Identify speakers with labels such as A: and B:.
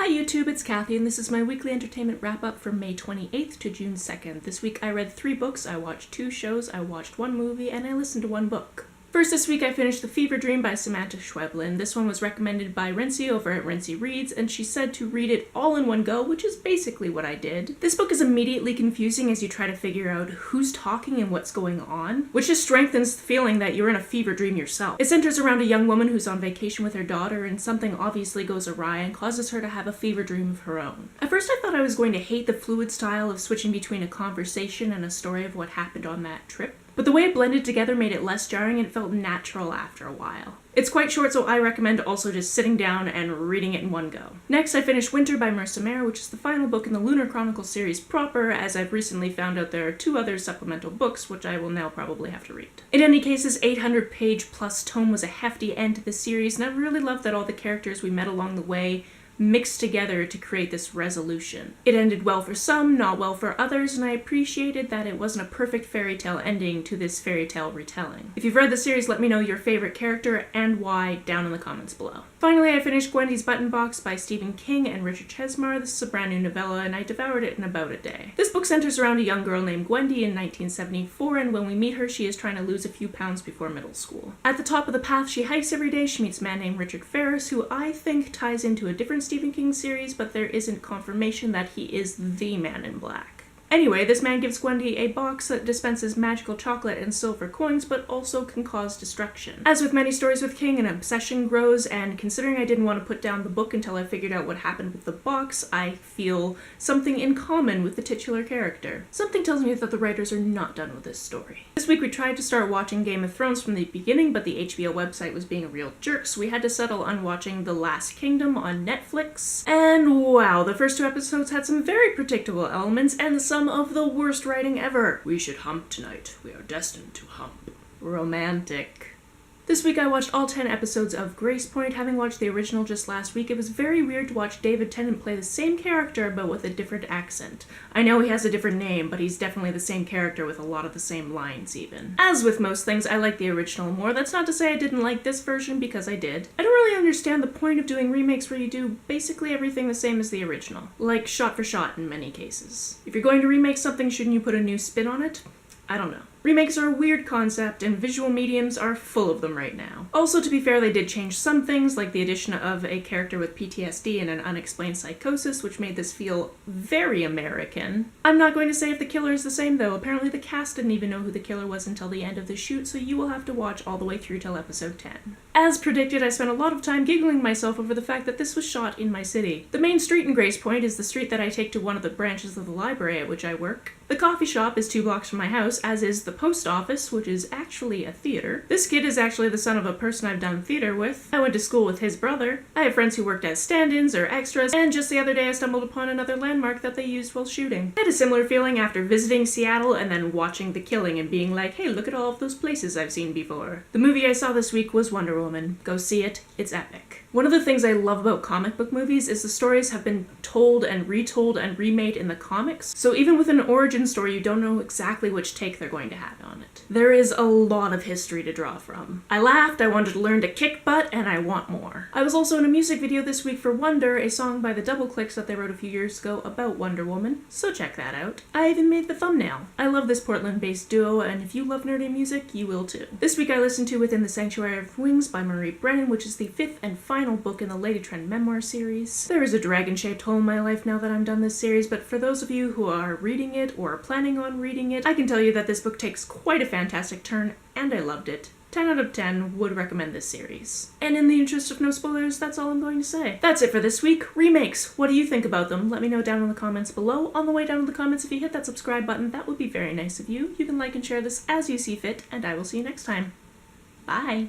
A: Hi YouTube, it's Kathy, and this is my weekly entertainment wrap-up from May 28th to June 2nd. This week I read 3 books, I watched 2 shows, I watched 1 movie, and I listened to 1 book. First this week I finished The Fever Dream by Samantha Schweblin. This one was recommended by Rincey over at Rincey Reads, and she said to read it all in one go, which is basically what I did. This book is immediately confusing as you try to figure out who's talking and what's going on, which just strengthens the feeling that you're in a fever dream yourself. It centers around a young woman who's on vacation with her daughter, and something obviously goes awry and causes her to have a fever dream of her own. At first I thought I was going to hate the fluid style of switching between a conversation and a story of what happened on that trip. But the way it blended together made it less jarring and it felt natural after a while. It's quite short, so I recommend also just sitting down and reading it in one go. Next, I finished Winter by Marissa Mayer, which is the final book in the Lunar Chronicles series proper, as I've recently found out there are 2 other supplemental books, which I will now probably have to read. In any case, this 800-page plus tome was a hefty end to the series, and I really loved that all the characters we met along the way mixed together to create this resolution. It ended well for some, not well for others, and I appreciated that it wasn't a perfect fairy tale ending to this fairy tale retelling. If you've read the series, let me know your favorite character and why down in the comments below. Finally, I finished Gwendy's Button Box by Stephen King and Richard Chesmar. This is a brand new novella, and I devoured it in about a day. This book centers around a young girl named Gwendy in 1974, and when we meet her, she is trying to lose a few pounds before middle school. At the top of the path she hikes every day, she meets a man named Richard Ferris, who I think ties into a different Stephen King series, but there isn't confirmation that he is the Man in Black. Anyway, this man gives Gwendy a box that dispenses magical chocolate and silver coins, but also can cause destruction. As with many stories with King, an obsession grows, and considering I didn't want to put down the book until I figured out what happened with the box, I feel something in common with the titular character. Something tells me that the writers are not done with this story. This week we tried to start watching Game of Thrones from the beginning, but the HBO website was being a real jerk, so we had to settle on watching The Last Kingdom on Netflix. And wow, the first 2 episodes had some very predictable elements, and some of the worst writing ever. We should hump tonight. We are destined to hump. Romantic. This week I watched all 10 episodes of Grace Point. Having watched the original just last week, it was very weird to watch David Tennant play the same character but with a different accent. I know he has a different name, but he's definitely the same character with a lot of the same lines even. As with most things, I like the original more. That's not to say I didn't like this version, because I did. I don't really understand the point of doing remakes where you do basically everything the same as the original. Like shot for shot in many cases. If you're going to remake something, shouldn't you put a new spin on it? I don't know. Remakes are a weird concept, and visual mediums are full of them right now. Also, to be fair, they did change some things, like the addition of a character with PTSD and an unexplained psychosis, which made this feel very American. I'm not going to say if the killer is the same, though. Apparently the cast didn't even know who the killer was until the end of the shoot, so you will have to watch all the way through till episode 10. As predicted, I spent a lot of time giggling myself over the fact that this was shot in my city. The main street in Grace Point is the street that I take to one of the branches of the library at which I work. The coffee shop is 2 blocks from my house, as is the post office, which is actually a theater. This kid is actually the son of a person I've done theater with. I went to school with his brother. I have friends who worked as stand-ins or extras, and just the other day I stumbled upon another landmark that they used while shooting. I had a similar feeling after visiting Seattle and then watching The Killing and being like, hey, look at all of those places I've seen before. The movie I saw this week was Wonder Woman. Go see it. It's epic. One of the things I love about comic book movies is the stories have been told and retold and remade in the comics, so even with an origin story you don't know exactly which take they're going to have on it. There is a lot of history to draw from. I laughed, I wanted to learn to kick butt, and I want more. I was also in a music video this week for Wonder, a song by the Double Clicks that they wrote a few years ago about Wonder Woman, so check that out. I even made the thumbnail. I love this Portland-based duo, and if you love nerdy music, you will too. This week I listened to Within the Sanctuary of Wings by Marie Brennan, which is the 5th and final book in the Lady Trend memoir series. There is a dragon-shaped hole in my life now that I'm done this series, but for those of you who are reading it or are planning on reading it, I can tell you that this book takes quite a fantastic turn, and I loved it. 10 out of 10 would recommend this series. And in the interest of no spoilers, that's all I'm going to say. That's it for this week. Remakes. What do you think about them? Let me know down in the comments below. On the way down in the comments, if you hit that subscribe button, that would be very nice of you. You can like and share this as you see fit, and I will see you next time. Bye!